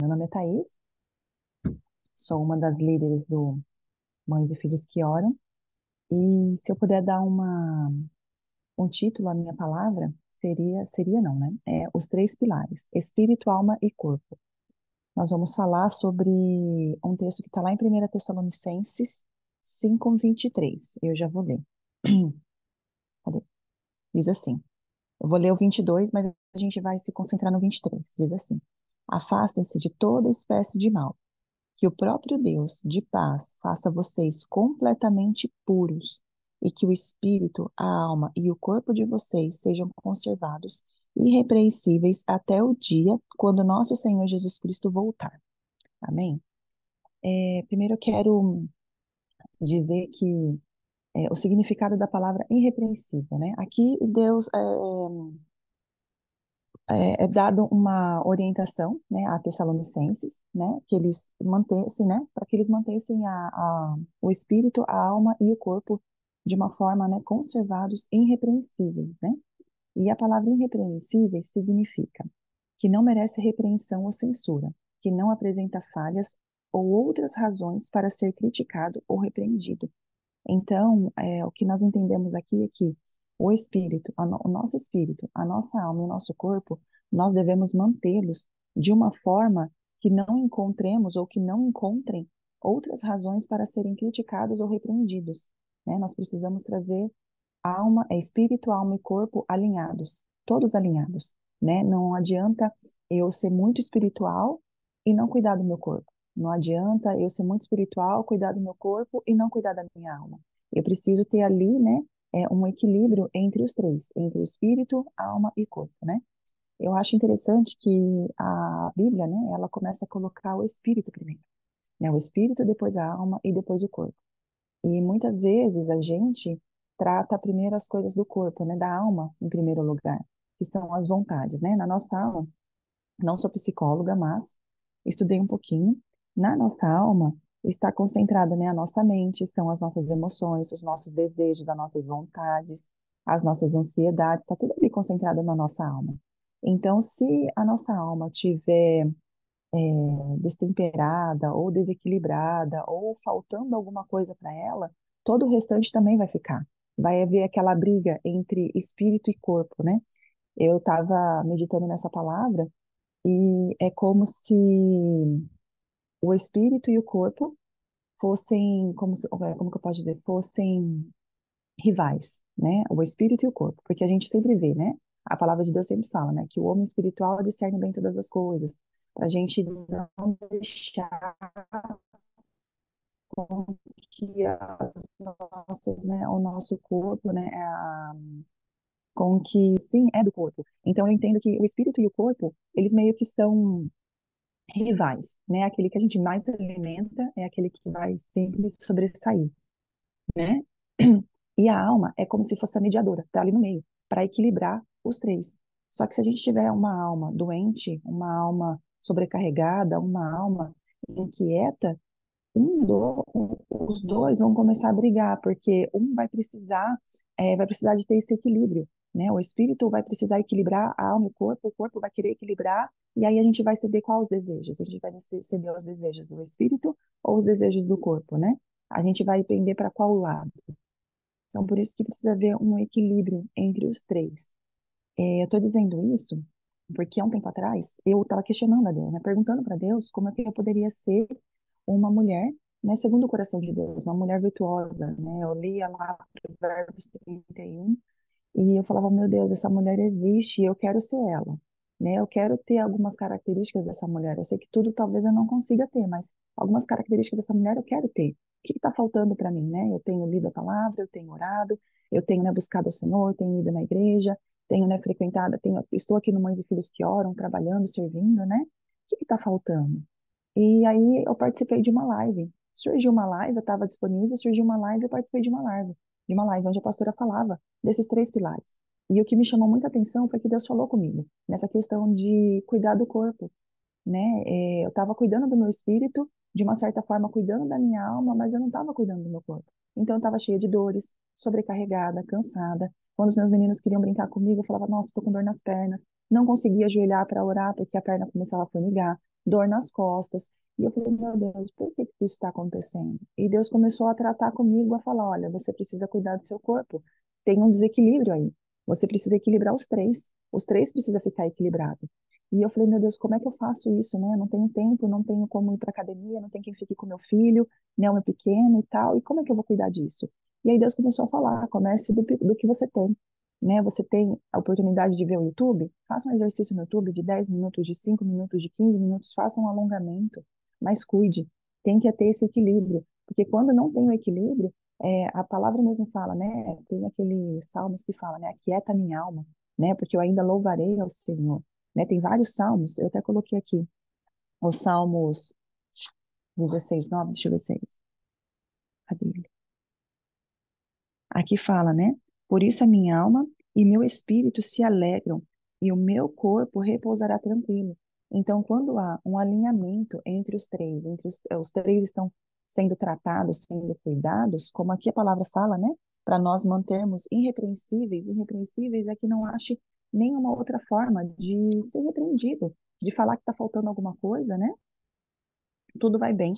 Meu nome é Thaís, sou uma das líderes do Mães e Filhos que Oram, e se eu puder dar um título à minha palavra, seria não, né? Os três pilares, espírito, alma e corpo. Nós vamos falar sobre um texto que está lá em 1 Tessalonicenses 5:23. Eu já vou ler. Cadê? Diz assim, eu vou ler o 22, mas a gente vai se concentrar no 23. Diz assim, afastem-se de toda espécie de mal. Que o próprio Deus de paz faça vocês completamente puros e que o espírito, a alma e o corpo de vocês sejam conservados irrepreensíveis até o dia quando nosso Senhor Jesus Cristo voltar. Amém? Primeiro eu quero dizer que o significado da palavra irrepreensível, né? Aqui Deus é dado uma orientação, né, a Tessalonicenses, né, que eles mantessem, né, para que eles mantessem o espírito, a alma e o corpo de uma forma, né, conservados irrepreensíveis, né? E a palavra irrepreensíveis significa que não merece repreensão ou censura, que não apresenta falhas ou outras razões para ser criticado ou repreendido. Então, o que nós entendemos aqui é que o espírito, o nosso espírito, a nossa alma e o nosso corpo, nós devemos mantê-los de uma forma que não encontremos ou que não encontrem outras razões para serem criticados ou repreendidos, né? Nós precisamos trazer espírito, alma e corpo alinhados, todos alinhados, né? Não adianta eu ser muito espiritual e não cuidar do meu corpo. Não adianta eu ser muito espiritual, cuidar do meu corpo e não cuidar da minha alma. Eu preciso ter ali, né, um equilíbrio entre os três, entre o espírito, alma e corpo, né? Eu acho interessante que a Bíblia, né, ela começa a colocar o espírito primeiro, né? O espírito, depois a alma e depois o corpo. E muitas vezes a gente trata primeiro as coisas do corpo, né, da alma em primeiro lugar, que são as vontades, né? Na nossa alma, não sou psicóloga, mas estudei um pouquinho. Na nossa alma está concentrada, né, a nossa mente, são as nossas emoções, os nossos desejos, as nossas vontades, as nossas ansiedades, está tudo ali concentrado na nossa alma. Então, se a nossa alma tiver destemperada ou desequilibrada ou faltando alguma coisa para ela, todo o restante também vai ficar. Vai haver aquela briga entre espírito e corpo, né? Eu estava meditando nessa palavra e é como se o espírito e o corpo fossem, como que eu posso dizer, fossem rivais, né? O espírito e o corpo, porque a gente sempre vê, né? A palavra de Deus sempre fala, né? Que o homem espiritual discerne bem todas as coisas, para a gente não deixar com que as nossas, né, o nosso corpo, né, com que, sim, é do corpo. Então eu entendo que o espírito e o corpo, eles meio que são rivais, né? Aquele que a gente mais alimenta é aquele que vai sempre sobressair, né? E a alma é como se fosse a mediadora, tá ali no meio, para equilibrar os três. Só que se a gente tiver uma alma doente, uma alma sobrecarregada, uma alma inquieta, os dois vão começar a brigar, porque um vai precisar de ter esse equilíbrio, né? O espírito vai precisar equilibrar a alma e o corpo vai querer equilibrar, e aí a gente vai ceder qual os desejos? A gente vai ceder os desejos do espírito ou os desejos do corpo, né? A gente vai pender para qual lado? Então, por isso que precisa haver um equilíbrio entre os três. Eu estou dizendo isso porque há um tempo atrás eu estava questionando a Deus, né? Perguntando para Deus como é que eu poderia ser uma mulher, né, segundo o coração de Deus, uma mulher virtuosa, né? Eu lia lá Provérbios 31 e eu falava, meu Deus, essa mulher existe e eu quero ser ela, né? Eu quero ter algumas características dessa mulher. Eu sei que tudo talvez eu não consiga ter, mas algumas características dessa mulher eu quero ter. O que está faltando para mim, né? Eu tenho lido a palavra, eu tenho orado, eu tenho, né, buscado o Senhor, tenho ido na igreja, tenho, né, frequentado, estou aqui no Mães e Filhos que Oram, trabalhando, servindo, né? O que está faltando? E aí eu participei de uma live. Surgiu uma live, eu estava disponível, surgiu uma live, eu participei de uma live onde a pastora falava desses três pilares. E o que me chamou muita atenção foi que Deus falou comigo nessa questão de cuidar do corpo, né? Eu estava cuidando do meu espírito, de uma certa forma cuidando da minha alma, mas eu não estava cuidando do meu corpo. Então eu estava cheia de dores, sobrecarregada, cansada. Quando os meus meninos queriam brincar comigo, eu falava, nossa, estou com dor nas pernas. Não conseguia ajoelhar para orar porque a perna começava a formigar. dor nas costas. E eu falei, meu Deus, por que que isso está acontecendo? E Deus começou a tratar comigo, a falar, olha, você precisa cuidar do seu corpo. Tem um desequilíbrio aí. Você precisa equilibrar os três. Os três precisam ficar equilibrados. E eu falei, meu Deus, como é que eu faço isso, né? Eu não tenho tempo, não tenho como ir para academia, não tenho quem fique com meu filho, né? O meu pequeno e tal. E como é que eu vou cuidar disso? E aí Deus começou a falar, comece do que você tem, né? Você tem a oportunidade de ver o YouTube? Faça um exercício no YouTube de 10 minutos, de 5 minutos, de 15 minutos, faça um alongamento, mas cuide. Tem que ter esse equilíbrio, porque quando não tem o equilíbrio, a palavra mesmo fala, né? Tem aquele salmos que fala, né? Aquieta minha alma, né? Porque eu ainda louvarei ao Senhor, né? Tem vários salmos, eu até coloquei aqui, os salmos 16, 9, deixa eu ver se é esse. Cadê ele? Aqui fala, né? Por isso a minha alma e meu espírito se alegram, e o meu corpo repousará tranquilo. Então, quando há um alinhamento entre os três, os três estão sendo tratados, sendo cuidados, como aqui a palavra fala, né? Para nós mantermos irrepreensíveis, irrepreensíveis é que não ache nenhuma outra forma de ser repreendido, de falar que está faltando alguma coisa, né? Tudo vai bem,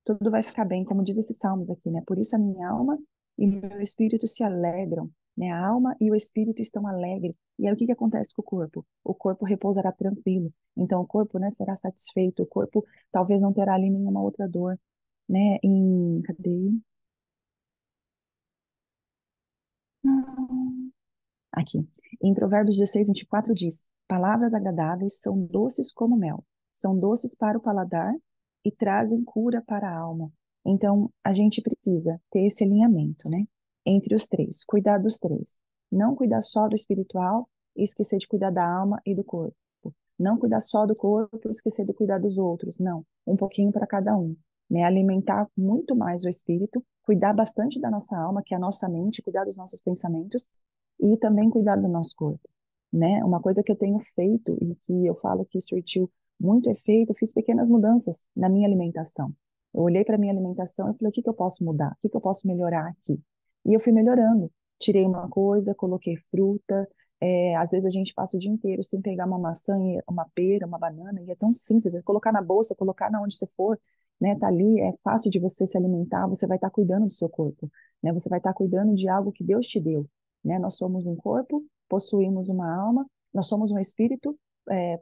tudo vai ficar bem, como diz esses salmos aqui, né? Por isso a minha alma e meu espírito se alegram, né? A alma e o espírito estão alegres. E aí o que que acontece com o corpo? O corpo repousará tranquilo. Então o corpo, né, será satisfeito, o corpo talvez não terá ali nenhuma outra dor, né? Cadê? Ah, aqui. Em Provérbios 16, 24 diz: Palavras agradáveis são doces como mel, são doces para o paladar e trazem cura para a alma. Então, a gente precisa ter esse alinhamento, né? Entre os três, cuidar dos três. Não cuidar só do espiritual e esquecer de cuidar da alma e do corpo. Não cuidar só do corpo e esquecer de cuidar dos outros. Não, um pouquinho para cada um. Né? Alimentar muito mais o espírito, cuidar bastante da nossa alma, que é a nossa mente, cuidar dos nossos pensamentos e também cuidar do nosso corpo, né? Uma coisa que eu tenho feito e que eu falo que surtiu muito efeito, eu fiz pequenas mudanças na minha alimentação. Eu olhei para a minha alimentação e falei, o que que eu posso mudar? O que que eu posso melhorar aqui? E eu fui melhorando. Tirei uma coisa, coloquei fruta. Às vezes a gente passa o dia inteiro sem pegar uma maçã, uma pera, uma banana, e é tão simples, é colocar na bolsa, colocar na onde você for, né? Tá ali, é fácil de você se alimentar, você vai estar cuidando do seu corpo, né? Você vai estar cuidando de algo que Deus te deu, né? Nós somos um corpo, possuímos uma alma, nós somos um espírito,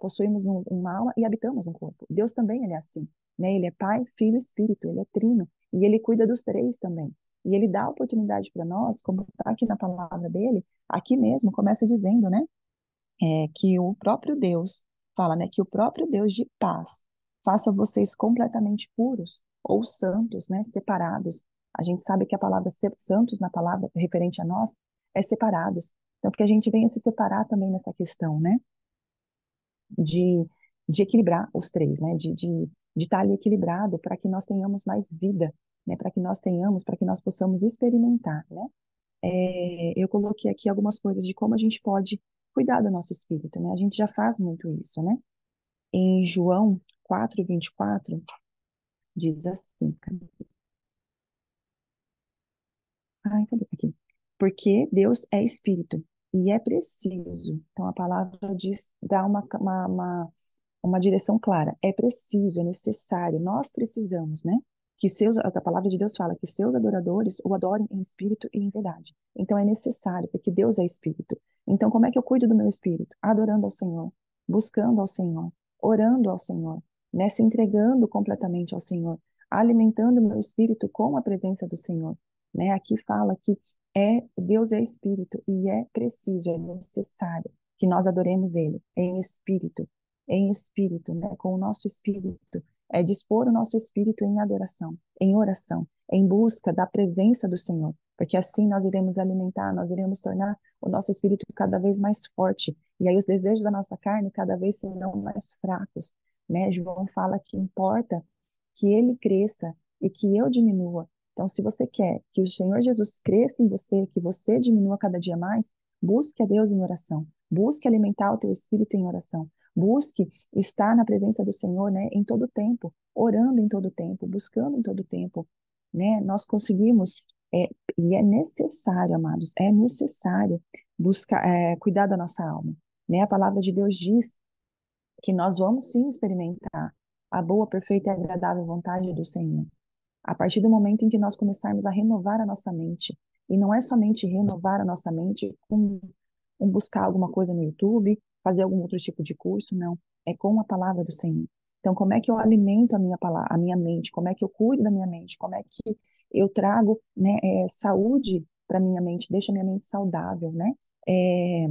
possuímos uma alma e habitamos um corpo. Deus também ele é assim, né? Ele é Pai, Filho e Espírito, ele é trino e ele cuida dos três também. E ele dá a oportunidade para nós, como está aqui na palavra dele, aqui mesmo começa dizendo, né, que o próprio Deus fala, né, que o próprio Deus de paz faça vocês completamente puros ou santos, né, separados. A gente sabe que a palavra santos na palavra referente a nós é separados. Então, porque a gente venha se separar também nessa questão, né, de, de equilibrar os três, né, de estar ali equilibrado para que nós tenhamos mais vida, né, para que nós possamos experimentar, né. Eu coloquei aqui algumas coisas de como a gente pode cuidar do nosso espírito, né? A gente já faz muito isso, né? Em João 4:24 diz assim, cadê aqui? Porque Deus é espírito e é preciso. Então a palavra diz, dá uma direção clara. É preciso, é necessário, nós precisamos, né? A palavra de Deus fala que seus adoradores o adorem em espírito e em verdade. Então é necessário, porque Deus é espírito. Então como é que eu cuido do meu espírito? Adorando ao Senhor, buscando ao Senhor, orando ao Senhor, né? Se entregando completamente ao Senhor, alimentando o meu espírito com a presença do Senhor, né? Aqui fala que Deus é espírito e é preciso, é necessário que nós adoremos Ele em espírito, né, com o nosso espírito, dispor o nosso espírito em adoração, em oração, em busca da presença do Senhor, porque assim nós iremos alimentar, nós iremos tornar o nosso espírito cada vez mais forte, e aí os desejos da nossa carne cada vez serão mais fracos, né? João fala que importa que ele cresça e que eu diminua. Então, se você quer que o Senhor Jesus cresça em você, que você diminua cada dia mais, busque a Deus em oração, busque alimentar o teu espírito em oração. Busque estar na presença do Senhor, né, em todo tempo, orando em todo tempo, buscando em todo tempo, né? Nós conseguimos, e é necessário, amados, é necessário buscar, cuidar da nossa alma, né? A palavra de Deus diz que nós vamos sim experimentar, a boa, perfeita e agradável vontade do Senhor. A partir do momento em que nós começarmos a renovar a nossa mente, e não é somente renovar a nossa mente com buscar alguma coisa no YouTube, fazer algum outro tipo de curso, não. É com a palavra do Senhor. Então, como é que eu alimento a minha palavra, a minha mente? Como é que eu cuido da minha mente? Como é que eu trago, né, saúde para minha mente? Deixo a minha mente saudável, né? É,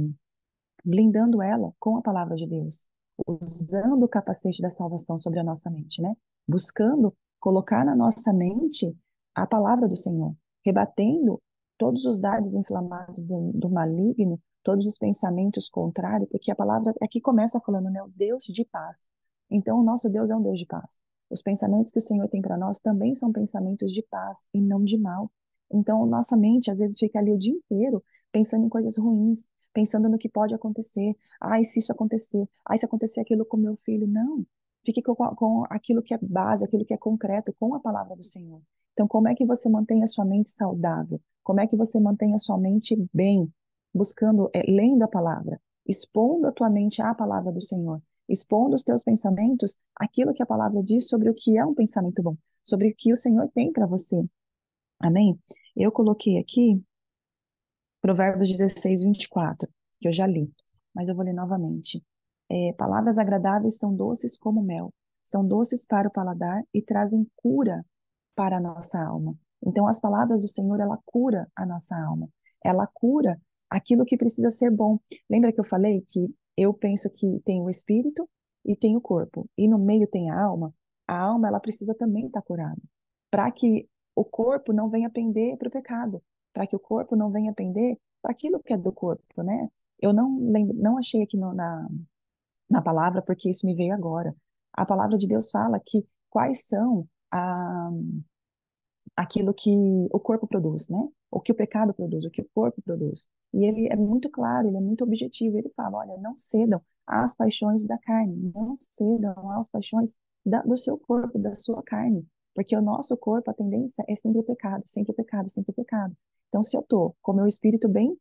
blindando ela com a palavra de Deus, usando o capacete da salvação sobre a nossa mente, né? Buscando colocar na nossa mente a palavra do Senhor, rebatendo todos os dardos inflamados do maligno, todos os pensamentos contrários, porque a palavra aqui começa falando, né? O Deus de paz. Então, o nosso Deus é um Deus de paz. Os pensamentos que o Senhor tem para nós também são pensamentos de paz e não de mal. Então, nossa mente às vezes fica ali o dia inteiro pensando em coisas ruins, pensando no que pode acontecer. Ai, se isso acontecer. Ai, se acontecer aquilo com meu filho. Não. Fique com aquilo que é base, aquilo que é concreto, com a palavra do Senhor. Então, como é que você mantém a sua mente saudável? Como é que você mantém a sua mente bem? Buscando, lendo a palavra, expondo a tua mente à palavra do Senhor, expondo os teus pensamentos, aquilo que a palavra diz sobre o que é um pensamento bom, sobre o que o Senhor tem para você. Amém? Eu coloquei aqui Provérbios 16, 24, que eu já li, mas eu vou ler novamente. Palavras agradáveis são doces como mel, são doces para o paladar e trazem cura para a nossa alma. Então, as palavras do Senhor, ela cura a nossa alma. Ela cura aquilo que precisa ser bom. Lembra que eu falei que eu penso que tem o espírito e tem o corpo, e no meio tem a alma? A alma, ela precisa também estar curada, para que o corpo não venha pender para o pecado, para que o corpo não venha pender para aquilo que é do corpo, né? Eu não lembro, não achei aqui na palavra, porque isso me veio agora. A palavra de Deus fala que quais são aquilo que o corpo produz, né? O que o pecado produz, o que o corpo produz. E ele é muito claro, ele é muito objetivo. Ele fala: olha, não cedam às paixões da carne, não cedam às paixões do seu corpo, da sua carne. Porque o nosso corpo, a tendência é sempre o pecado, sempre o pecado, sempre o pecado. Então, se eu estou com o meu espírito bem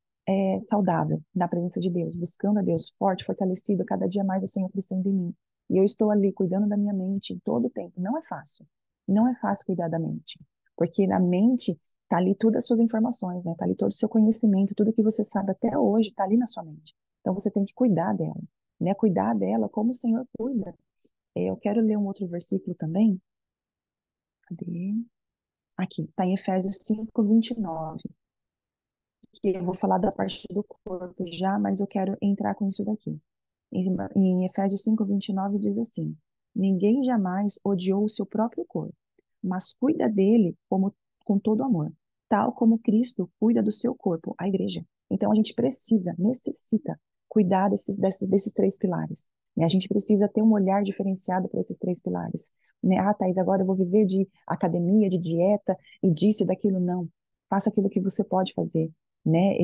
saudável na presença de Deus, buscando a Deus, forte, fortalecido, cada dia mais o Senhor crescendo em mim, e eu estou ali cuidando da minha mente em todo o tempo, não é fácil. Não é fácil cuidar da mente. Porque na mente tá ali todas as suas informações, né? Tá ali todo o seu conhecimento, tudo que você sabe até hoje tá ali na sua mente. Então você tem que cuidar dela, né? Cuidar dela como o Senhor cuida. Eu quero ler um outro versículo também. Cadê? Aqui, tá em Efésios 5, 29. Que eu vou falar da parte do corpo já, mas eu quero entrar com isso daqui. Em Efésios 5, 29 diz assim: Ninguém jamais odiou o seu próprio corpo, mas cuida dele com todo amor, tal como Cristo cuida do seu corpo, a igreja. Então a gente precisa, necessita cuidar desses três pilares. Né? A gente precisa ter um olhar diferenciado para esses três pilares. Né? Ah, Thaís, agora eu vou viver de academia, de dieta e disso e daquilo. Não. Faça aquilo que você pode fazer. Né?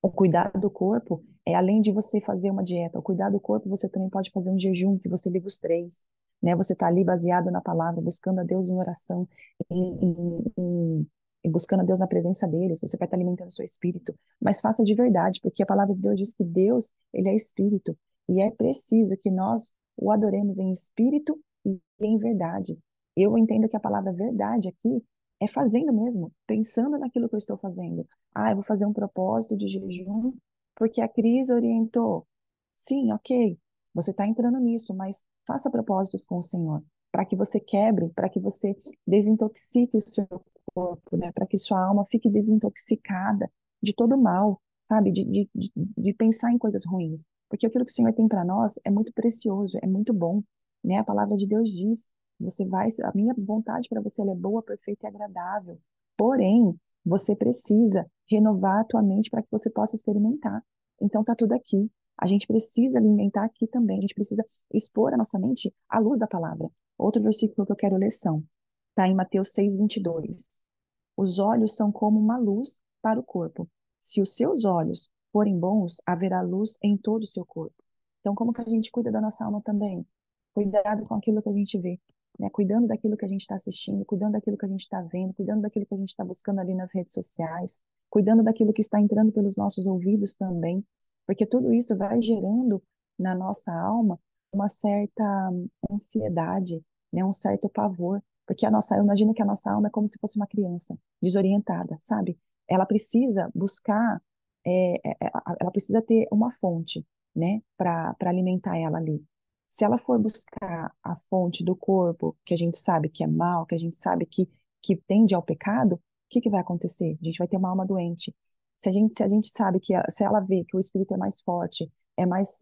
O cuidado do corpo é além de você fazer uma dieta. O cuidado do corpo você também pode fazer um jejum, que você liga os três, né? Você está ali baseado na palavra, buscando a Deus em oração, e buscando a Deus na presença deles. Você vai estar alimentando o seu espírito, mas faça de verdade, porque a palavra de Deus diz que Deus, ele é espírito, e é preciso que nós o adoremos em espírito e em verdade. Eu entendo que a palavra verdade aqui é fazendo mesmo, pensando naquilo que eu estou fazendo. Ah, eu vou fazer um propósito de jejum porque a Cris orientou. Sim, ok, você está entrando nisso, mas faça propósitos com o Senhor, para que você quebre, para que você desintoxique o seu corpo, né? Para que sua alma fique desintoxicada de todo mal, sabe? De pensar em coisas ruins. Porque aquilo que o Senhor tem para nós é muito precioso, é muito bom, né? A palavra de Deus diz, a minha vontade para você ela é boa, perfeita e agradável. Porém, você precisa renovar a tua mente para que você possa experimentar. Então tá tudo aqui. A gente precisa alimentar aqui também. A gente precisa expor a nossa mente à luz da palavra. Outro versículo que eu quero ler são, tá em Mateus 6:22. Os olhos são como uma luz para o corpo. Se os seus olhos forem bons, haverá luz em todo o seu corpo. Então, como que a gente cuida da nossa alma também? Cuidado com aquilo que a gente vê, né? Cuidando daquilo que a gente está assistindo, cuidando daquilo que a gente está vendo, cuidando daquilo que a gente está buscando ali nas redes sociais, cuidando daquilo que está entrando pelos nossos ouvidos também, porque tudo isso vai gerando na nossa alma uma certa ansiedade, né, um certo pavor, porque eu imagino que a nossa alma é como se fosse uma criança desorientada, sabe? Ela precisa buscar, ela precisa ter uma fonte, né, para alimentar ela ali. Se ela for buscar a fonte do corpo, que a gente sabe que é mal, que a gente sabe que tende ao pecado, o que que vai acontecer? A gente vai ter uma alma doente. Se a gente sabe que, se ela vê que o espírito é mais forte, é mais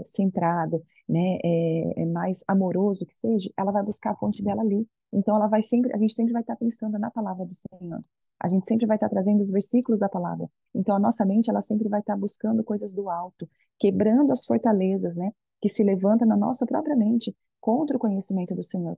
centrado, né, é mais amoroso que seja, ela vai buscar a fonte dela ali. Então ela vai sempre, a gente sempre vai estar pensando na palavra do Senhor. A gente sempre vai estar trazendo os versículos da palavra. Então a nossa mente, ela sempre vai estar buscando coisas do alto, quebrando as fortalezas, né, que se levanta na nossa própria mente contra o conhecimento do Senhor,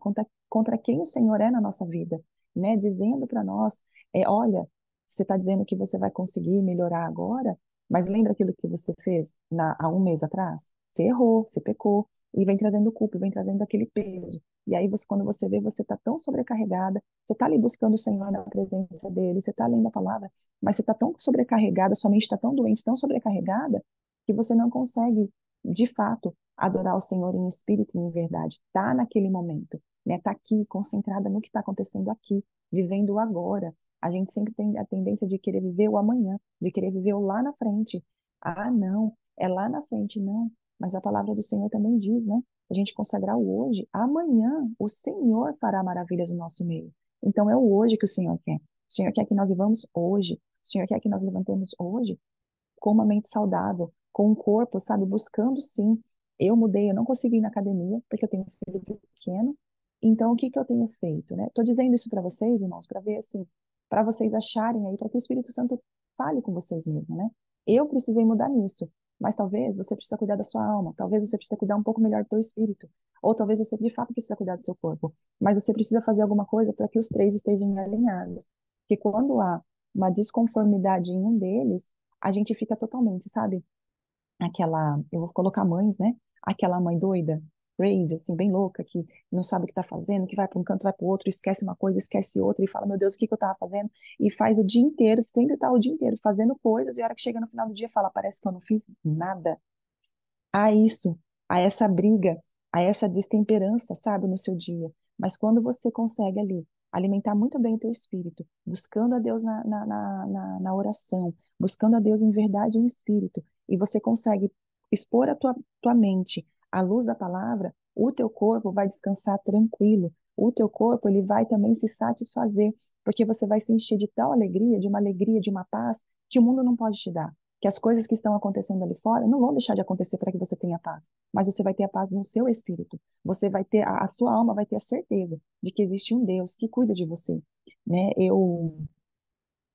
contra quem o Senhor é na nossa vida, né, dizendo para nós, olha, você está dizendo que você vai conseguir melhorar agora, mas lembra aquilo que você fez há um mês atrás? Você errou, você pecou, e vem trazendo culpa, e vem trazendo aquele peso. E aí, quando você vê, você está tão sobrecarregada, você está ali buscando o Senhor na presença dele, você está lendo a palavra, mas você está tão sobrecarregada, sua mente está tão doente, tão sobrecarregada, que você não consegue, de fato, adorar o Senhor em espírito e em verdade. Está naquele momento, né? Está aqui, concentrada no que está acontecendo aqui, vivendo o agora. A gente sempre tem a tendência de querer viver o amanhã, de querer viver o lá na frente. Ah, não, é lá na frente, não. Mas a palavra do Senhor também diz, né? A gente consagrar o hoje. Amanhã o Senhor fará maravilhas no nosso meio. Então é o hoje que o Senhor quer. O Senhor quer que nós vivamos hoje. O Senhor quer que nós levantemos hoje com uma mente saudável, com um corpo, sabe, buscando sim. Eu mudei, eu não consegui ir na academia, porque eu tenho um filho pequeno. Então, o que que eu tenho feito, né? Estou dizendo isso para vocês, irmãos, para ver assim, para vocês acharem aí, para que o Espírito Santo fale com vocês mesmo, né? Eu precisei mudar nisso, mas talvez você precisa cuidar da sua alma, talvez você precisa cuidar um pouco melhor do seu espírito, ou talvez você de fato precisa cuidar do seu corpo, mas você precisa fazer alguma coisa para que os três estejam alinhados. Porque quando há uma desconformidade em um deles, a gente fica totalmente, sabe? Eu vou colocar mães, né? Aquela mãe doida, crazy, assim, bem louca, que não sabe o que tá fazendo, que vai para um canto, vai para o outro, esquece uma coisa, esquece outra, e fala, meu Deus, o que que eu tava fazendo? E faz o dia inteiro, sempre tá o dia inteiro fazendo coisas, e a hora que chega no final do dia, fala, parece que eu não fiz nada. A isso, a essa briga, a essa destemperança, sabe, no seu dia. Mas quando você consegue ali alimentar muito bem o teu espírito, buscando a Deus na oração, buscando a Deus em verdade e em espírito, e você consegue expor a tua mente à luz da palavra, o teu corpo vai descansar tranquilo. O teu corpo, ele vai também se satisfazer, porque você vai se encher de tal alegria, de uma paz, que o mundo não pode te dar, que as coisas que estão acontecendo ali fora não vão deixar de acontecer para que você tenha paz, mas você vai ter a paz no seu espírito. Você vai ter, a sua alma vai ter a certeza de que existe um Deus que cuida de você, né?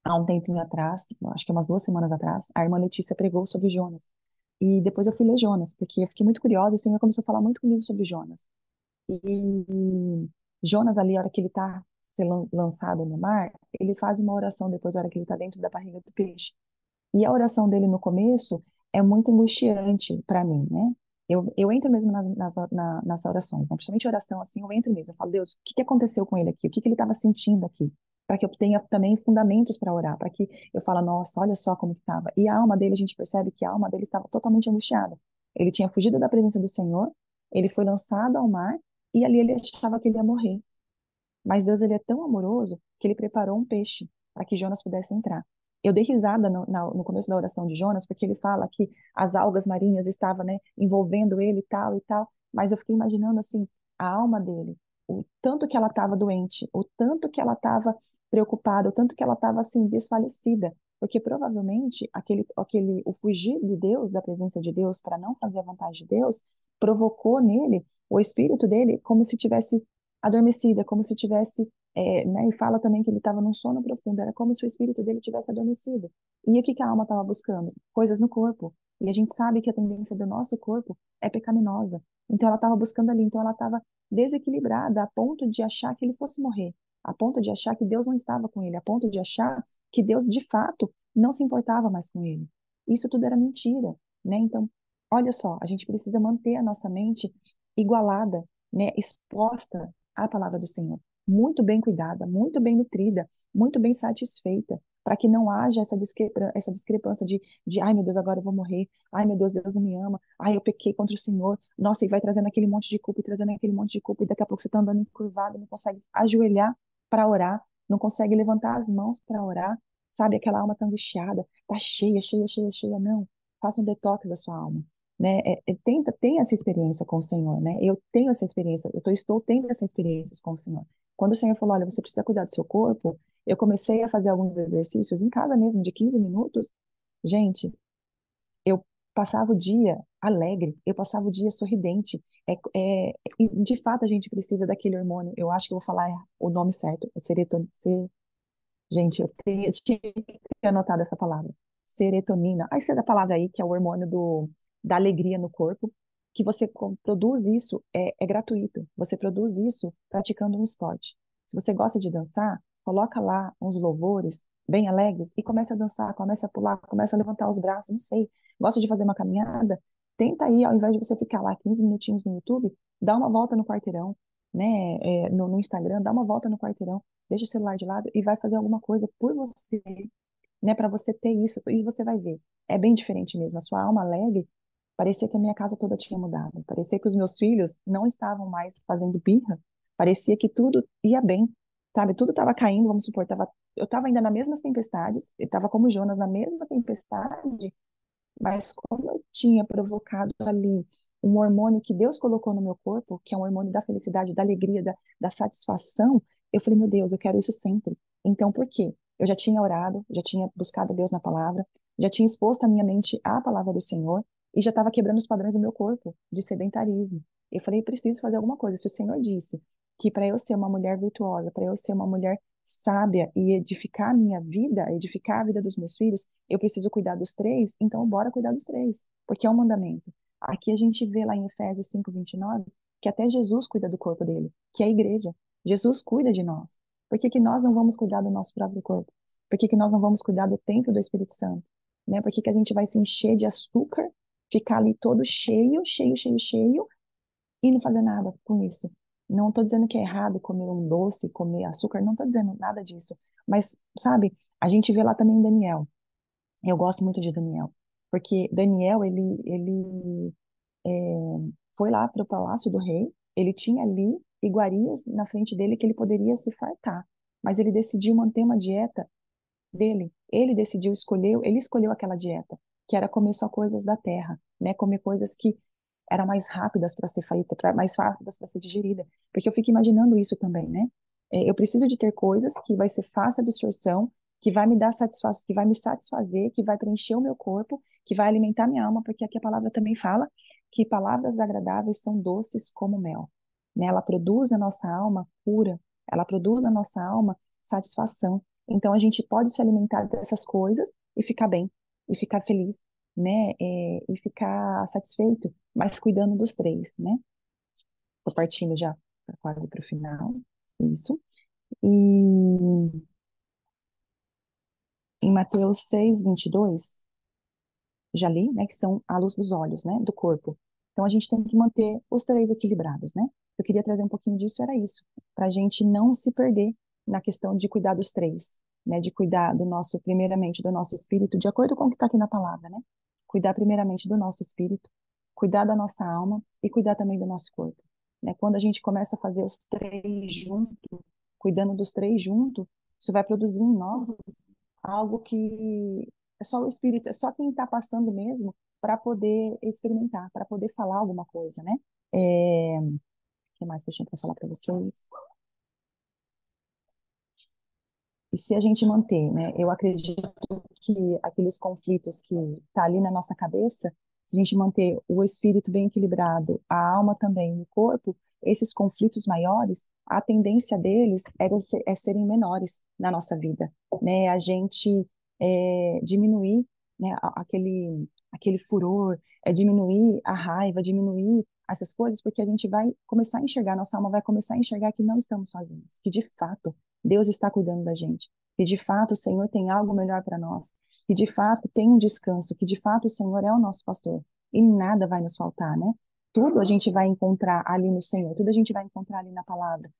Há um tempinho atrás, acho que umas 2 semanas atrás, a irmã Letícia pregou sobre Jonas. E depois eu fui ler Jonas, porque eu fiquei muito curiosa, e o Senhor começou a falar muito comigo sobre Jonas. E Jonas ali, a hora que ele está sendo lançado no mar, ele faz uma oração depois, a hora que ele está dentro da barriga do peixe. E a oração dele no começo é muito angustiante para mim, né? Eu entro mesmo nas orações, né? Principalmente oração assim, eu entro mesmo. Eu falo, Deus, o que que aconteceu com ele aqui? O que que ele estava sentindo aqui? Para que eu tenha também fundamentos para orar, para que eu fale, nossa, olha só como estava. E a alma dele, a gente percebe que a alma dele estava totalmente angustiada. Ele tinha fugido da presença do Senhor, ele foi lançado ao mar e ali ele achava que ele ia morrer. Mas Deus, ele é tão amoroso que ele preparou um peixe para que Jonas pudesse entrar. Eu dei risada no começo da oração de Jonas, porque ele fala que as algas marinhas estavam, né, envolvendo ele e tal, mas eu fiquei imaginando, assim, a alma dele, o tanto que ela estava doente, o tanto que ela estava preocupada, o tanto que ela estava, assim, desfalecida, porque provavelmente o fugir de Deus, da presença de Deus, para não fazer a vontade de Deus, provocou nele, o espírito dele, como se tivesse adormecida, como se tivesse, né, e fala também que ele estava num sono profundo, era como se o espírito dele tivesse adormecido. E o que que a alma estava buscando? Coisas no corpo. E a gente sabe que a tendência do nosso corpo é pecaminosa. Então ela estava buscando ali, então ela estava desequilibrada a ponto de achar que ele fosse morrer, a ponto de achar que Deus não estava com ele, a ponto de achar que Deus de fato não se importava mais com ele. Isso tudo era mentira, né? Então, olha só, a gente precisa manter a nossa mente igualada, né, exposta à palavra do Senhor, muito bem cuidada, muito bem nutrida, muito bem satisfeita, para que não haja essa discrepância de, ai meu Deus, agora eu vou morrer, ai meu Deus, Deus não me ama, ai eu pequei contra o Senhor, nossa, e vai trazendo aquele monte de culpa, e trazendo aquele monte de culpa, e daqui a pouco você está andando encurvado, não consegue ajoelhar para orar, não consegue levantar as mãos para orar, sabe? Aquela alma tá angustiada, tá cheia, cheia, cheia, cheia, não. Faça um detox da sua alma, né? Tenha essa experiência com o Senhor, né? Eu tenho essa experiência, estou tendo essa experiência com o Senhor. Quando o Senhor falou, olha, você precisa cuidar do seu corpo, eu comecei a fazer alguns exercícios em casa mesmo, de 15 minutos. Gente, eu passava o dia alegre, eu passava o dia sorridente. E de fato, a gente precisa daquele hormônio. Eu acho que eu vou falar o nome certo. É serotonina. Gente, eu tinha que ter anotado essa palavra. Serotonina. Aí você dá a palavra aí, que é o hormônio da alegria no corpo, que você produz isso, é gratuito. Você produz isso praticando um esporte. Se você gosta de dançar, coloca lá uns louvores bem alegres e começa a dançar, começa a pular, começa a levantar os braços, não sei. Gosta de fazer uma caminhada? Tenta aí, ao invés de você ficar lá 15 minutinhos no YouTube, dá uma volta no quarteirão, né? No Instagram, dá uma volta no quarteirão, deixa o celular de lado e vai fazer alguma coisa por você, né, para você ter isso, e você vai ver. É bem diferente mesmo. A sua alma alegre, parecia que a minha casa toda tinha mudado. Parecia que os meus filhos não estavam mais fazendo birra. Parecia que tudo ia bem, sabe? Tudo estava caindo, vamos supor, eu estava ainda nas mesmas tempestades, eu estava como Jonas na mesma tempestade, mas como eu tinha provocado ali um hormônio que Deus colocou no meu corpo, que é um hormônio da felicidade, da alegria, da satisfação, eu falei, meu Deus, eu quero isso sempre. Então, por quê? Eu já tinha orado, já tinha buscado Deus na palavra, já tinha exposto a minha mente à palavra do Senhor e já estava quebrando os padrões do meu corpo de sedentarismo. Eu falei, preciso fazer alguma coisa. Se o Senhor disse que para eu ser uma mulher virtuosa, para eu ser uma mulher sábia e edificar a minha vida, edificar a vida dos meus filhos, eu preciso cuidar dos três, então bora cuidar dos três, porque é um mandamento. Aqui a gente vê lá em Efésios 5:29 que até Jesus cuida do corpo dele, que é a igreja. Jesus cuida de nós. Por que que nós não vamos cuidar do nosso próprio corpo? Por que que nós não vamos cuidar do templo do Espírito Santo? Né? Por que que a gente vai se encher de açúcar, ficar ali todo cheio, cheio, cheio, cheio, e não fazer nada com isso? Não estou dizendo que é errado comer um doce, comer açúcar, não estou dizendo nada disso. Mas, sabe, a gente vê lá também Daniel. Eu gosto muito de Daniel, porque Daniel, ele foi lá para o palácio do rei, ele tinha ali iguarias na frente dele que ele poderia se fartar, mas ele decidiu manter uma dieta dele. Ele escolheu aquela dieta, que era comer só coisas da terra, né? Comer coisas que eram mais rápidas para ser feita, mais rápidas para ser digerida. Porque eu fico imaginando isso também, né? Eu preciso de ter coisas que vai ser fácil absorção, que vai me dar satisfação, que vai me satisfazer, que vai preencher o meu corpo, que vai alimentar minha alma, porque aqui a palavra também fala que palavras agradáveis são doces como mel, né? Ela produz na nossa alma cura, ela produz na nossa alma satisfação. Então a gente pode se alimentar dessas coisas e ficar bem, e ficar feliz, né? E ficar satisfeito, mas cuidando dos três, né? Tô partindo já quase para o final, isso. E em Mateus 6:22, já li, né? Que são a luz dos olhos, né? Do corpo. Então a gente tem que manter os três equilibrados, né? Eu queria trazer um pouquinho disso, era isso, para a gente não se perder na questão de cuidar dos três, né? De cuidar do nosso, primeiramente, do nosso espírito, de acordo com o que está aqui na palavra, né? Cuidar primeiramente do nosso espírito, cuidar da nossa alma e cuidar também do nosso corpo, né? Quando a gente começa a fazer os três juntos, cuidando dos três juntos, isso vai produzir em nós algo que é só o espírito, é só quem está passando mesmo para poder experimentar, para poder falar alguma coisa, né? O que mais que eu tinha para falar para vocês? E se a gente manter, né? Eu acredito que aqueles conflitos que tá ali na nossa cabeça, se a gente manter o espírito bem equilibrado, a alma também, o corpo, esses conflitos maiores, a tendência deles é serem menores na nossa vida, né? A gente diminuir, né? Aquele furor, diminuir a raiva, diminuir essas coisas, porque a gente vai começar a enxergar, nossa alma vai começar a enxergar que não estamos sozinhos, que de fato Deus está cuidando da gente, que de fato o Senhor tem algo melhor para nós, que de fato tem um descanso, que de fato o Senhor é o nosso pastor e nada vai nos faltar, né? Tudo a gente vai encontrar ali no Senhor, tudo a gente vai encontrar ali na palavra,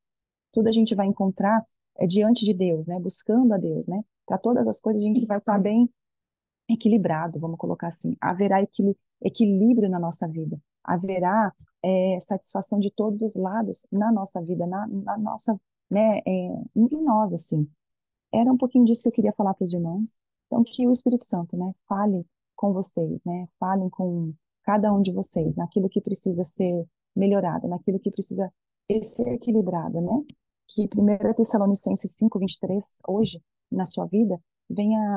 tudo a gente vai encontrar diante de Deus, né? Buscando a Deus, né? Para todas as coisas a gente vai estar bem equilibrado, vamos colocar assim. Haverá equilíbrio na nossa vida. Haverá satisfação de todos os lados na nossa vida, na nossa, né, em nós, assim. Era um pouquinho disso que eu queria falar para os irmãos. Então, que o Espírito Santo, né, fale com vocês, né, falem com cada um de vocês, naquilo que precisa ser melhorado, naquilo que precisa ser equilibrado, né? Que 1 Tessalonicenses 5:23 hoje, na sua vida,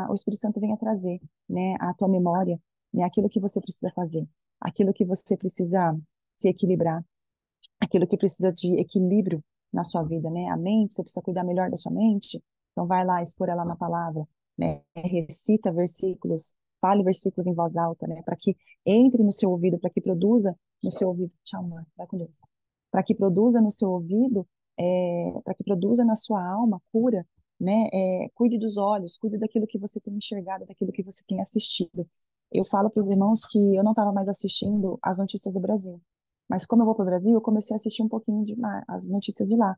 o Espírito Santo venha trazer, né, à tua memória, né, aquilo que você precisa fazer, aquilo que você precisa se equilibrar, aquilo que precisa de equilíbrio na sua vida, né? A mente, você precisa cuidar melhor da sua mente, então vai lá, expor ela na palavra, né? Recita versículos, fale versículos em voz alta, né? Para que entre no seu ouvido, para que produza no seu ouvido. Tchau, amor, vai com Deus. Para que produza no seu ouvido, para que produza na sua alma cura, né? Cuide dos olhos, cuide daquilo que você tem enxergado, daquilo que você tem assistido. Eu falo para os irmãos que eu não estava mais assistindo as notícias do Brasil. Mas como eu vou para o Brasil, eu comecei a assistir um pouquinho as notícias de lá.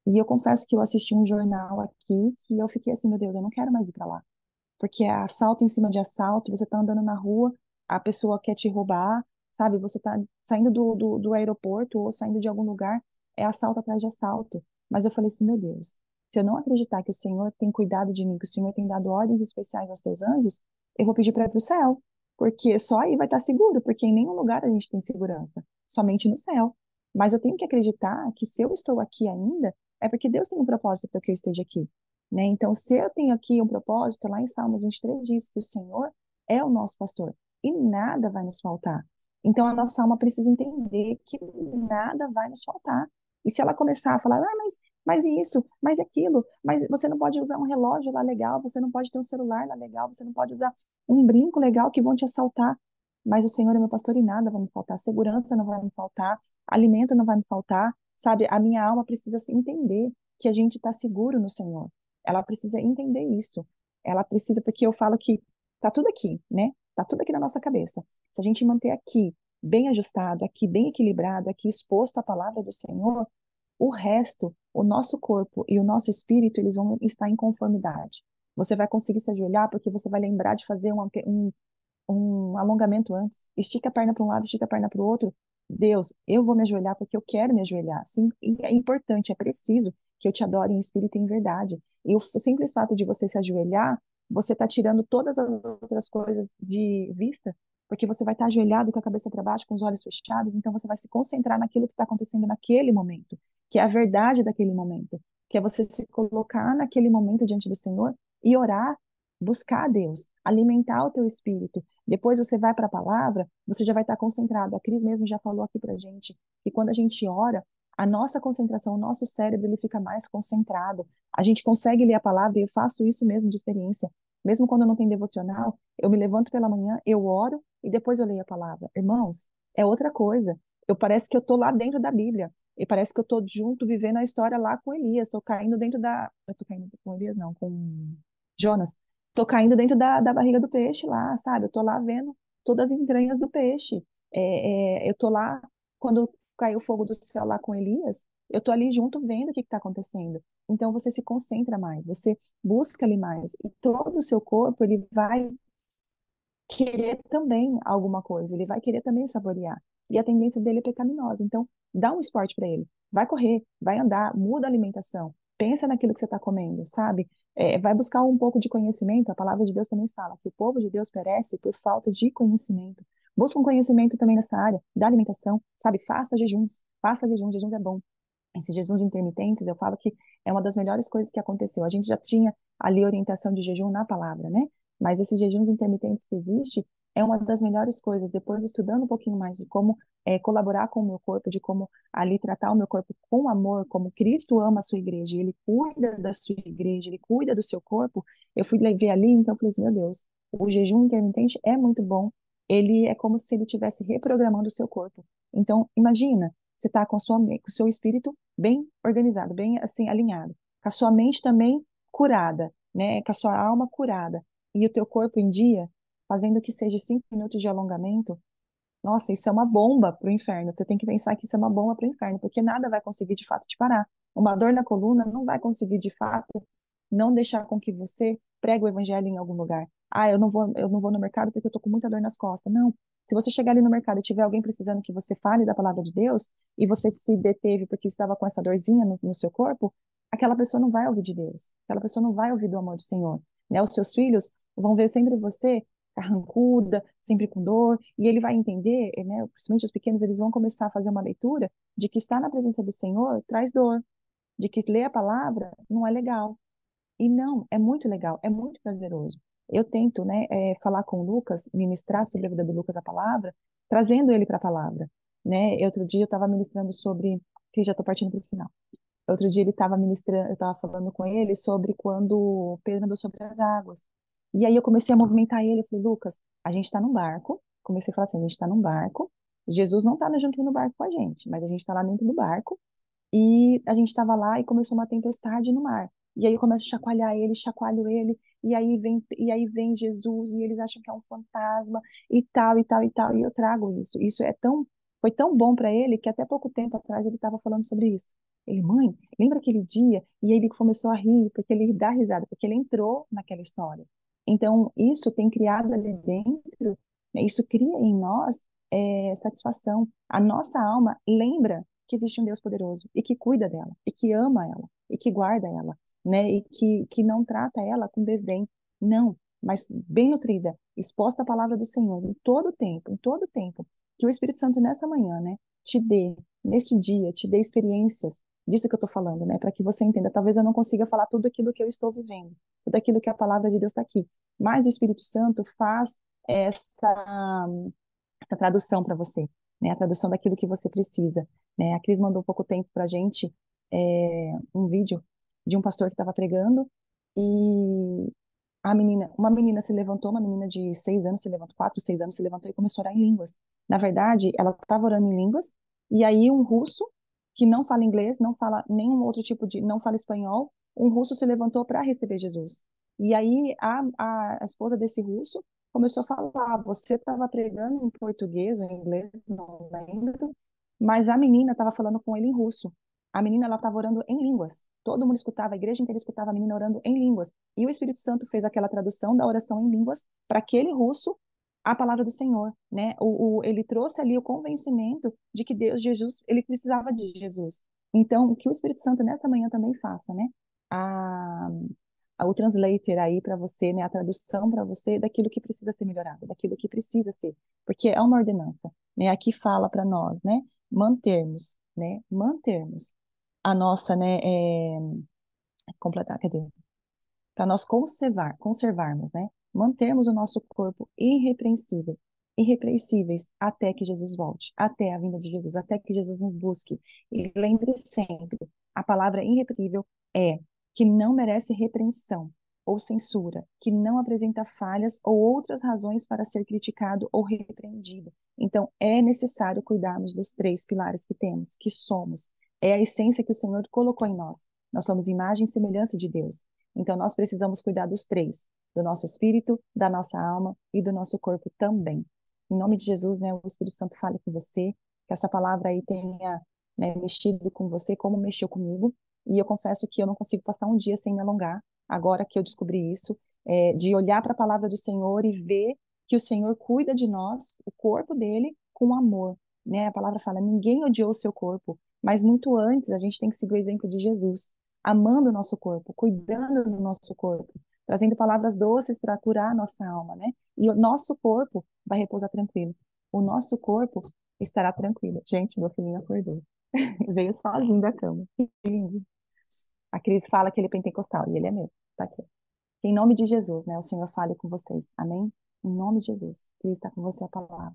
E eu confesso que eu assisti um jornal aqui que eu fiquei assim, meu Deus, eu não quero mais ir para lá. Porque é assalto em cima de assalto, você tá andando na rua, a pessoa quer te roubar, sabe? Você tá saindo do aeroporto ou saindo de algum lugar, é assalto atrás de assalto. Mas eu falei assim, meu Deus, se eu não acreditar que o Senhor tem cuidado de mim, que o Senhor tem dado ordens especiais aos teus anjos, eu vou pedir para ir para o céu. Porque só aí vai estar seguro, porque em nenhum lugar a gente tem segurança, somente no céu. Mas eu tenho que acreditar que se eu estou aqui ainda, é porque Deus tem um propósito para que eu esteja aqui, né? Então, se eu tenho aqui um propósito, lá em Salmos 23 diz que o Senhor é o nosso pastor e nada vai nos faltar. Então, a nossa alma precisa entender que nada vai nos faltar. E se ela começar a falar, mas isso, mas aquilo, mas você não pode usar um relógio lá legal, você não pode ter um celular lá legal, você não pode usar um brinco legal que vão te assaltar. Mas o Senhor é meu pastor e nada vai me faltar, segurança não vai me faltar, alimento não vai me faltar, sabe? A minha alma precisa se entender que a gente está seguro no Senhor. Ela precisa entender isso. Ela precisa, porque eu falo que tá tudo aqui, né? Tá tudo aqui na nossa cabeça. Se a gente manter aqui bem ajustado, aqui bem equilibrado, aqui exposto à palavra do Senhor, o resto, o nosso corpo e o nosso espírito, eles vão estar em conformidade. Você vai conseguir se ajoelhar porque você vai lembrar de fazer um alongamento antes. Estica a perna para um lado, estica a perna para o outro. Deus, eu vou me ajoelhar porque eu quero me ajoelhar. Sim, e é importante, é preciso que eu te adore em espírito e em verdade. E o simples fato de você se ajoelhar, você está tirando todas as outras coisas de vista, porque você vai estar ajoelhado com a cabeça para baixo, com os olhos fechados, então você vai se concentrar naquilo que está acontecendo naquele momento, que é a verdade daquele momento, que é você se colocar naquele momento diante do Senhor e orar, buscar a Deus, alimentar o teu espírito. Depois você vai para a palavra, você já vai estar concentrado. A Cris mesmo já falou aqui para gente que quando a gente ora, a nossa concentração, o nosso cérebro, ele fica mais concentrado. A gente consegue ler a palavra e eu faço isso mesmo de experiência. Mesmo quando eu não tenho devocional, eu me levanto pela manhã, eu oro e depois eu leio a palavra. Irmãos, é outra coisa. Eu parece que eu estou lá dentro da Bíblia. E parece que eu estou junto, vivendo a história lá com Elias. Estou caindo dentro da. Eu estou caindo com Elias, não, com Jonas. Tô caindo dentro da barriga do peixe lá, sabe? Eu tô lá vendo todas as entranhas do peixe. Eu tô lá, quando caiu o fogo do céu lá com Elias, eu tô ali junto vendo o que está acontecendo. Então você se concentra mais, você busca ali mais. E todo o seu corpo, ele vai querer também alguma coisa, ele vai querer também saborear. E a tendência dele é pecaminosa. Então, dá um esporte para ele. Vai correr, vai andar, muda a alimentação. Pensa naquilo que você está comendo, sabe? Vai buscar um pouco de conhecimento. A palavra de Deus também fala que o povo de Deus perece por falta de conhecimento. Busca um conhecimento também nessa área da alimentação, sabe? Faça jejuns. Faça jejuns, jejuns é bom. Esses jejuns intermitentes, eu falo que é uma das melhores coisas que aconteceu. A gente já tinha ali orientação de jejum na palavra, né? Mas esses jejuns intermitentes que existe é uma das melhores coisas. Depois, estudando um pouquinho mais de como colaborar com o meu corpo, de como ali tratar o meu corpo com amor, como Cristo ama a sua igreja, e ele cuida da sua igreja, ele cuida do seu corpo. Eu fui ver ali, então eu falei assim, meu Deus, o jejum intermitente é muito bom. Ele é como se ele estivesse reprogramando o seu corpo. Então, imagina, você está com o seu espírito bem organizado, bem assim alinhado, com a sua mente também curada, né? Com a sua alma curada e o teu corpo em dia, fazendo que seja 5 minutos de alongamento. Nossa, isso é uma bomba para o inferno. Você tem que pensar que isso é uma bomba para o inferno, porque nada vai conseguir de fato te parar. Uma dor na coluna não vai conseguir, de fato, não deixar com que você pregue o evangelho em algum lugar. Ah, eu não vou no mercado porque eu tô com muita dor nas costas. Não. Se você chegar ali no mercado e tiver alguém precisando que você fale da palavra de Deus, e você se deteve porque estava com essa dorzinha no seu corpo, aquela pessoa não vai ouvir de Deus. Aquela pessoa não vai ouvir do amor do Senhor. Né? Os seus filhos vão ver sempre você carrancuda, sempre com dor, e ele vai entender, né, principalmente os pequenos, eles vão começar a fazer uma leitura de que estar na presença do Senhor traz dor, de que ler a palavra não é legal. E não, é muito legal, é muito prazeroso. Eu tento, né, falar com o Lucas, ministrar sobre a vida do Lucas a palavra, trazendo ele para a palavra, né? Outro dia eu estava ministrando sobre, que já estou partindo para o final. Outro dia ele estava ministrando, eu estava falando com ele sobre quando Pedro andou sobre as águas. E aí eu comecei a movimentar ele, eu falei, Lucas, a gente está num barco. Comecei a falar assim, a gente está num barco. Jesus não está junto no barco com a gente, mas a gente está lá dentro do barco. E a gente estava lá e começou uma tempestade no mar. E aí eu começo a chacoalhar ele, chacoalho ele, e aí vem Jesus, e eles acham que é um fantasma, e tal, e tal, e tal. E eu trago isso. Foi tão bom para ele que até pouco tempo atrás ele estava falando sobre isso. Ele, mãe, lembra aquele dia? E aí ele começou a rir, porque ele dá risada, porque ele entrou naquela história. Então, isso tem criado ali dentro, né, isso cria em nós satisfação. A nossa alma lembra que existe um Deus poderoso e que cuida dela, e que ama ela, e que guarda ela, né? E que não trata ela com desdém. Não, mas bem nutrida, exposta à palavra do Senhor em todo tempo. Que o Espírito Santo nessa manhã, né, te dê, neste dia, te dê experiências disso que eu estou falando, né? Para que você entenda. Talvez eu não consiga falar tudo aquilo que eu estou vivendo, tudo aquilo que a palavra de Deus está aqui. Mas o Espírito Santo faz essa tradução para você, né? A tradução daquilo que você precisa, né? A Cris mandou pouco tempo para a gente um vídeo de um pastor que estava pregando e uma menina se levantou, uma menina de 6 anos se levantou, 4, 6 anos se levantou e começou a orar em línguas. Na verdade, ela estava orando em línguas e aí um russo que não fala inglês, não fala nenhum outro tipo de, não fala espanhol, um russo se levantou para receber Jesus. E aí a esposa desse russo começou a falar, você estava pregando em português ou em inglês, não lembro, mas a menina estava falando com ele em russo. A menina, ela estava orando em línguas. Todo mundo escutava, a igreja inteira escutava a menina orando em línguas. E o Espírito Santo fez aquela tradução da oração em línguas para aquele russo a palavra do Senhor, né? Ele trouxe ali o convencimento de que Deus, Jesus, ele precisava de Jesus. Então, que o Espírito Santo nessa manhã também faça, né? A, o translator aí para você, né? A tradução para você daquilo que precisa ser melhorado, daquilo que precisa ser, porque é uma ordenança, né? Aqui fala para nós, né? Mantermos a nossa, né? Completar, quer dizer, para nós conservarmos, né? Mantermos o nosso corpo irrepreensíveis até que Jesus volte, até a vinda de Jesus, até que Jesus nos busque. E lembre sempre, a palavra irrepreensível é que não merece repreensão ou censura, que não apresenta falhas ou outras razões para ser criticado ou repreendido. Então, é necessário cuidarmos dos três pilares que temos, que somos. É a essência que o Senhor colocou em nós. Nós somos imagem e semelhança de Deus. Então, nós precisamos cuidar dos três, do nosso espírito, da nossa alma e do nosso corpo também. Em nome de Jesus, né, o Espírito Santo fale com você, que essa palavra aí tenha, né, mexido com você, como mexeu comigo. E eu confesso que eu não consigo passar um dia sem me alongar, agora que eu descobri isso, de olhar para a palavra do Senhor e ver que o Senhor cuida de nós, o corpo dele, com amor. Né? A palavra fala: ninguém odiou o seu corpo, mas muito antes a gente tem que seguir o exemplo de Jesus, amando o nosso corpo, cuidando do nosso corpo, trazendo palavras doces para curar a nossa alma, né? E o nosso corpo vai repousar tranquilo. O nosso corpo estará tranquilo. Gente, meu filhinho acordou. Veio sozinho da cama. Que lindo. A Cris fala que ele é pentecostal, e ele é mesmo. Tá aqui. Em nome de Jesus, né? O Senhor fale com vocês. Amém? Em nome de Jesus. Cris está com você a palavra.